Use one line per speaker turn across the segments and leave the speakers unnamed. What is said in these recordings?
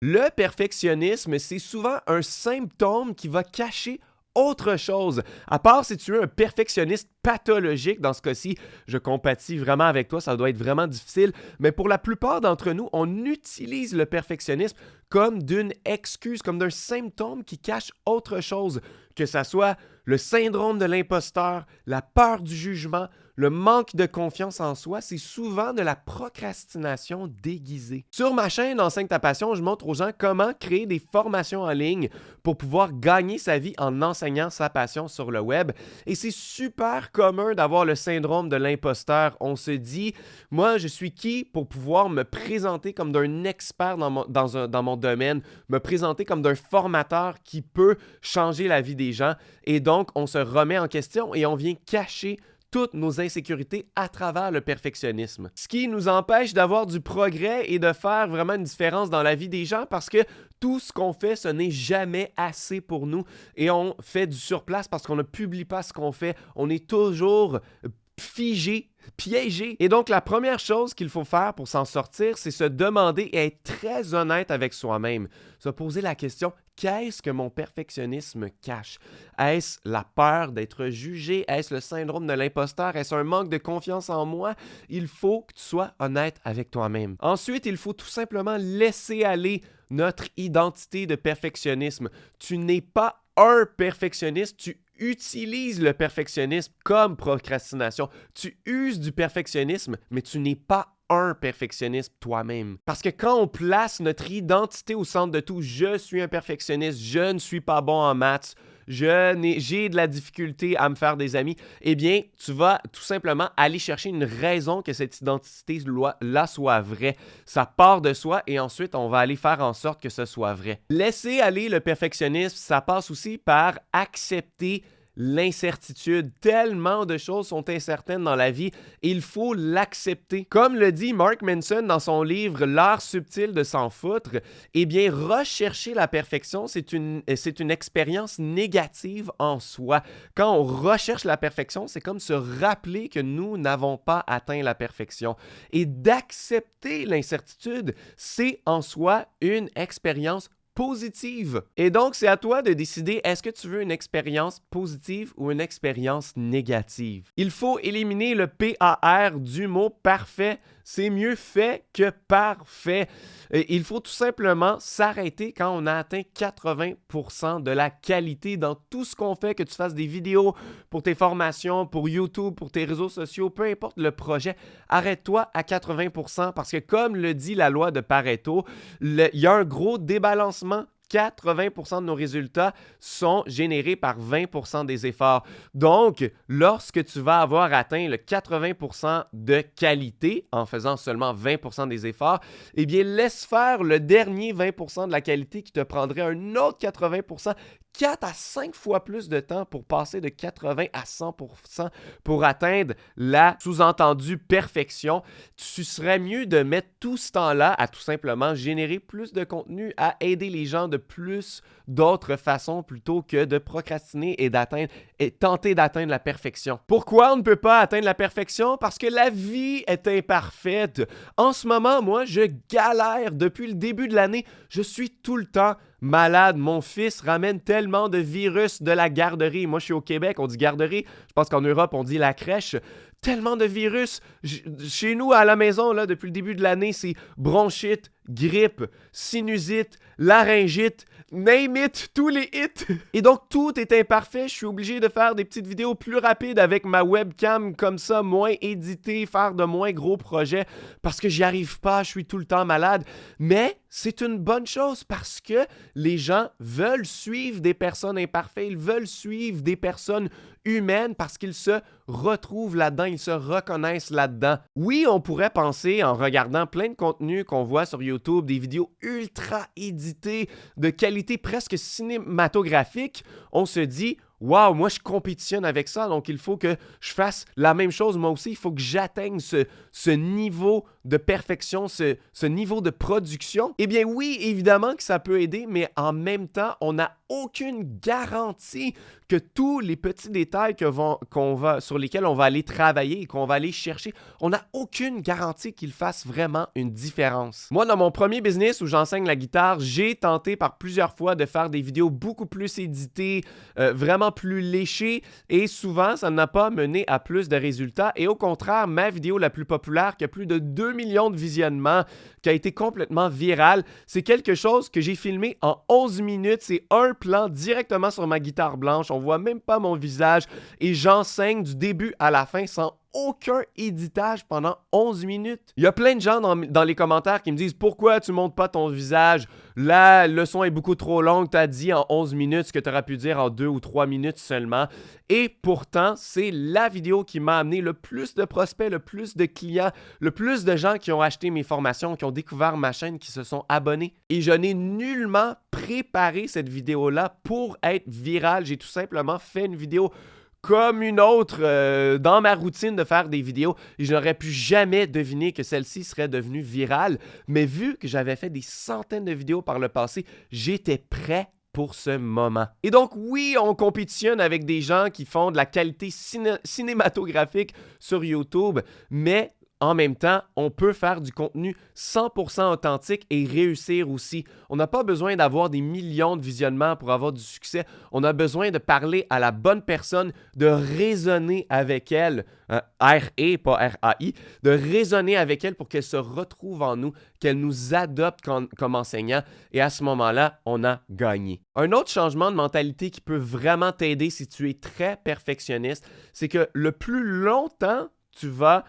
Le perfectionnisme, c'est souvent un symptôme qui va cacher autre chose. À part si tu es un perfectionniste pathologique, dans ce cas-ci, je compatis vraiment avec toi, ça doit être vraiment difficile, mais pour la plupart d'entre nous, on utilise le perfectionnisme comme d'une excuse, comme d'un symptôme qui cache autre chose, que ça soit le syndrome de l'imposteur, la peur du jugement, le manque de confiance en soi, c'est souvent de la procrastination déguisée. Sur ma chaîne Enseigne ta passion, je montre aux gens comment créer des formations en ligne pour pouvoir gagner sa vie en enseignant sa passion sur le web. Et c'est super commun d'avoir le syndrome de l'imposteur. On se dit, moi, je suis qui pour pouvoir me présenter comme d'un expert dans mon domaine, me présenter comme d'un formateur qui peut changer la vie des gens. Et donc, on se remet en question et on vient cacher toutes nos insécurités à travers le perfectionnisme. Ce qui nous empêche d'avoir du progrès et de faire vraiment une différence dans la vie des gens parce que tout ce qu'on fait, ce n'est jamais assez pour nous et on fait du surplace parce qu'on ne publie pas ce qu'on fait. On est toujours figé, piégé. Et donc, la première chose qu'il faut faire pour s'en sortir, c'est se demander et être très honnête avec soi-même. Se poser la question, qu'est-ce que mon perfectionnisme cache? Est-ce la peur d'être jugé? Est-ce le syndrome de l'imposteur? Est-ce un manque de confiance en moi? Il faut que tu sois honnête avec toi-même. Ensuite, il faut tout simplement laisser aller notre identité de perfectionnisme. Tu n'es pas un perfectionniste, tu utilises le perfectionnisme comme procrastination. Tu uses du perfectionnisme, mais tu n'es pas un perfectionniste toi-même. Parce que quand on place notre identité au centre de tout, je suis un perfectionniste, je ne suis pas bon en maths, j'ai de la difficulté à me faire des amis, eh bien, tu vas tout simplement aller chercher une raison que cette identité-là soit vraie. Ça part de soi et ensuite, on va aller faire en sorte que ce soit vrai. Laisser aller le perfectionnisme, ça passe aussi par accepter l'incertitude. Tellement de choses sont incertaines dans la vie et il faut l'accepter. Comme le dit Mark Manson dans son livre L'art subtil de s'en foutre, eh bien, rechercher la perfection, c'est une expérience négative en soi. Quand on recherche la perfection, c'est comme se rappeler que nous n'avons pas atteint la perfection. Et d'accepter l'incertitude, c'est en soi une expérience positive. Et donc, c'est à toi de décider, est-ce que tu veux une expérience positive ou une expérience négative? Il faut éliminer le PAR du mot parfait. C'est mieux fait que parfait. Il faut tout simplement s'arrêter quand on a atteint 80% de la qualité dans tout ce qu'on fait, que tu fasses des vidéos pour tes formations, pour YouTube, pour tes réseaux sociaux, peu importe le projet, arrête-toi à 80% parce que comme le dit la loi de Pareto, il y a un gros débalancement. 80% de nos résultats sont générés par 20% des efforts. Donc, lorsque tu vas avoir atteint le 80% de qualité en faisant seulement 20% des efforts, eh bien, laisse faire le dernier 20% de la qualité qui te prendrait un autre 80%, 4 à 5 fois plus de temps pour passer de 80 à 100% pour atteindre la sous-entendue perfection. Tu serais mieux de mettre tout ce temps-là à tout simplement générer plus de contenu, à aider les gens de plus d'autres façons plutôt que de procrastiner et tenter d'atteindre la perfection. Pourquoi on ne peut pas atteindre la perfection? Parce que la vie est imparfaite. En ce moment, moi, je galère depuis le début de l'année. Je suis tout le temps malade. Mon fils ramène tellement de virus de la garderie. Moi, je suis au Québec, on dit garderie. Je pense qu'en Europe, on dit la crèche. Tellement de virus. Chez nous, à la maison, là, depuis le début de l'année, c'est bronchite, grippe, sinusite, laryngite, name it, tous les hits. Et donc, tout est imparfait. Je suis obligé de faire des petites vidéos plus rapides avec ma webcam, comme ça, moins éditées, faire de moins gros projets, parce que j'y arrive pas, je suis tout le temps malade. Mais c'est une bonne chose parce que les gens veulent suivre des personnes imparfaites, ils veulent suivre des personnes humaines parce qu'ils se retrouvent là-dedans, ils se reconnaissent là-dedans. Oui, on pourrait penser en regardant plein de contenus qu'on voit sur YouTube, des vidéos ultra éditées, de qualité presque cinématographique, on se dit « Wow, moi je compétitionne avec ça, donc il faut que je fasse la même chose moi aussi, il faut que j'atteigne ce niveau de perfection, ce niveau de production. » Eh bien oui, évidemment que ça peut aider, mais en même temps, on n'a aucune garantie que tous les petits détails sur lesquels on va aller travailler et qu'on va aller chercher, on n'a aucune garantie qu'ils fassent vraiment une différence. Moi, dans mon premier business où j'enseigne la guitare, j'ai tenté par plusieurs fois de faire des vidéos beaucoup plus éditées, vraiment plus léchées, et souvent, ça n'a pas mené à plus de résultats. Et au contraire, ma vidéo la plus populaire, qui a plus de 2 millions de visionnements, qui a été complètement virale, c'est quelque chose que j'ai filmé en 11 minutes. C'est un plan directement sur ma guitare blanche. On voit même pas mon visage et j'enseigne du début à la fin sans aucun éditage pendant 11 minutes. Il y a plein de gens dans les commentaires qui me disent « Pourquoi tu montes pas ton visage? La leçon est beaucoup trop longue. Tu as dit en 11 minutes ce que tu aurais pu dire en 2 ou 3 minutes seulement. » Et pourtant, c'est la vidéo qui m'a amené le plus de prospects, le plus de clients, le plus de gens qui ont acheté mes formations, qui ont découvert ma chaîne, qui se sont abonnés. Et je n'ai nullement préparé cette vidéo-là pour être virale. J'ai tout simplement fait une vidéo comme une autre dans ma routine de faire des vidéos et je n'aurais pu jamais deviner que celle-ci serait devenue virale. Mais vu que j'avais fait des centaines de vidéos par le passé, j'étais prêt pour ce moment. Et donc oui, on compétitionne avec des gens qui font de la qualité cinématographique sur YouTube, mais en même temps, on peut faire du contenu 100% authentique et réussir aussi. On n'a pas besoin d'avoir des millions de visionnements pour avoir du succès. On a besoin de parler à la bonne personne, de raisonner avec elle, R-E, pas R-A-I, de raisonner avec elle pour qu'elle se retrouve en nous, qu'elle nous adopte comme enseignant. Et à ce moment-là, on a gagné. Un autre changement de mentalité qui peut vraiment t'aider si tu es très perfectionniste, c'est que le plus longtemps tu vas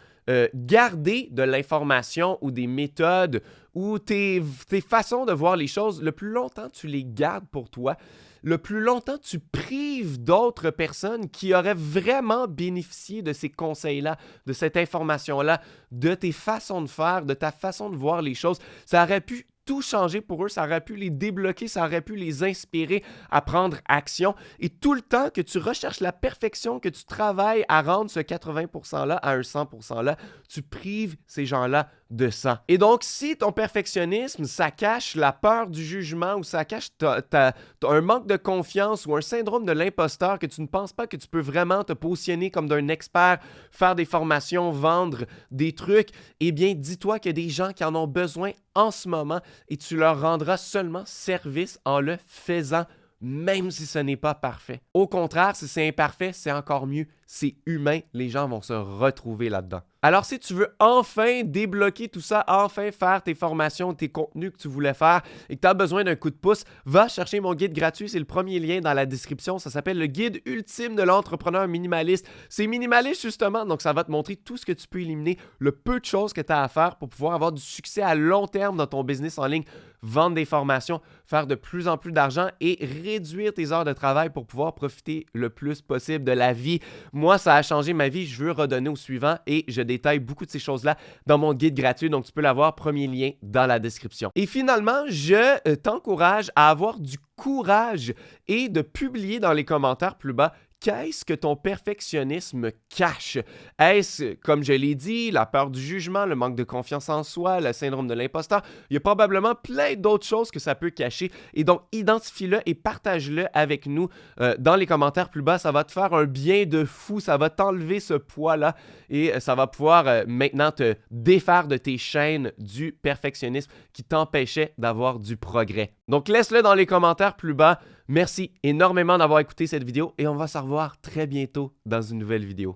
garder de l'information ou des méthodes ou tes façons de voir les choses, le plus longtemps tu les gardes pour toi, le plus longtemps tu prives d'autres personnes qui auraient vraiment bénéficié de ces conseils-là, de cette information-là, de tes façons de faire, de ta façon de voir les choses. Ça aurait pu tout changer pour eux, ça aurait pu les débloquer, ça aurait pu les inspirer à prendre action. Et tout le temps que tu recherches la perfection, que tu travailles à rendre ce 80%-là à un 100%-là, tu prives ces gens-là de ça. Et donc, si ton perfectionnisme, ça cache la peur du jugement ou ça cache un manque de confiance ou un syndrome de l'imposteur, que tu ne penses pas que tu peux vraiment te positionner comme d'un expert, faire des formations, vendre des trucs, eh bien, dis-toi qu'il y a des gens qui en ont besoin en ce moment et tu leur rendras seulement service en le faisant, même si ce n'est pas parfait. Au contraire, si c'est imparfait, c'est encore mieux. C'est humain, les gens vont se retrouver là-dedans. Alors, si tu veux enfin débloquer tout ça, enfin faire tes formations, tes contenus que tu voulais faire et que tu as besoin d'un coup de pouce, va chercher mon guide gratuit. C'est le premier lien dans la description. Ça s'appelle le guide ultime de l'entrepreneur minimaliste. C'est minimaliste justement, donc ça va te montrer tout ce que tu peux éliminer, le peu de choses que tu as à faire pour pouvoir avoir du succès à long terme dans ton business en ligne, vendre des formations, faire de plus en plus d'argent et réduire tes heures de travail pour pouvoir profiter le plus possible de la vie. Moi, ça a changé ma vie. Je veux redonner au suivant et je détaille beaucoup de ces choses-là dans mon guide gratuit. Donc, tu peux l'avoir, premier lien dans la description. Et finalement, je t'encourage à avoir du courage et de publier dans les commentaires plus bas qu'est-ce que ton perfectionnisme cache? Est-ce, comme je l'ai dit, la peur du jugement, le manque de confiance en soi, le syndrome de l'imposteur? Il y a probablement plein d'autres choses que ça peut cacher. Et donc, identifie-le et partage-le avec nous dans les commentaires plus bas. Ça va te faire un bien de fou. Ça va t'enlever ce poids-là et ça va pouvoir maintenant te défaire de tes chaînes du perfectionnisme qui t'empêchait d'avoir du progrès. Donc, laisse-le dans les commentaires plus bas. Merci énormément d'avoir écouté cette vidéo et on va se revoir très bientôt dans une nouvelle vidéo.